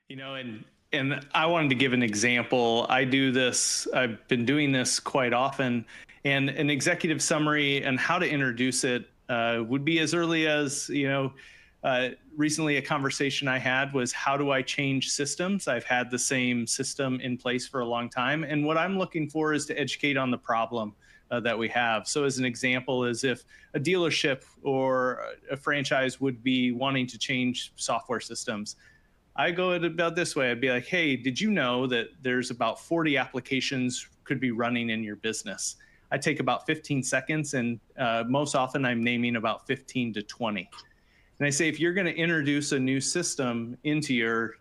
And I wanted to give an example. I do this, I've been doing this quite often, and an executive summary and how to introduce it would be as early as, recently a conversation I had was, how do I change systems? I've had the same system in place for a long time. And what I'm looking for is to educate on the problem that we have. So as an example, is if a dealership or a franchise would be wanting to change software systems, I go at it about this way. I'd be like, hey, did you know that there's about 40 applications could be running in your business? I take about 15 seconds, and most often I'm naming about 15 to 20. And I say, if you're going to introduce a new system into your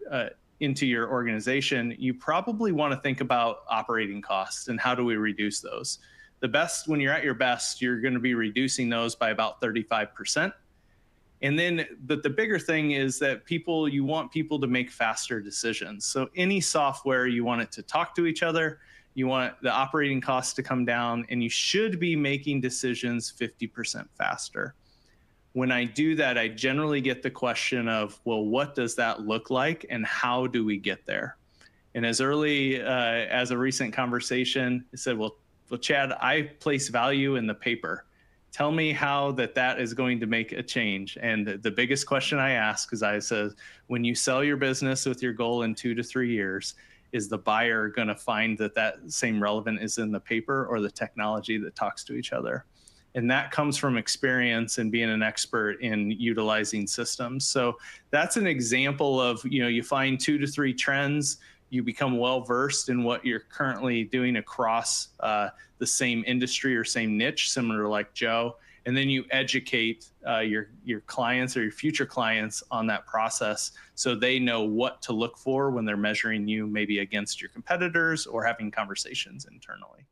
organization, you probably want to think about operating costs and how do we reduce those. The best, when you're at your best, you're going to be reducing those by about 35%. And then, but the bigger thing is that you want people to make faster decisions. So any software, you want it to talk to each other, you want the operating costs to come down, and you should be making decisions 50% faster. When I do that, I generally get the question of, well, what does that look like and how do we get there? And as early as a recent conversation, it said, well, Chad, I place value in the paper. Tell me how that is going to make a change. And the biggest question I ask is, I said, when you sell your business with your goal in 2 to 3 years, is the buyer going to find that same relevant is in the paper or the technology that talks to each other? And that comes from experience and being an expert in utilizing systems. So that's an example of, you find 2 to 3 trends, you become well-versed in what you're currently doing across the same industry or same niche, similar to like Joe, and then you educate your clients or your future clients on that process so they know what to look for when they're measuring you maybe against your competitors or having conversations internally.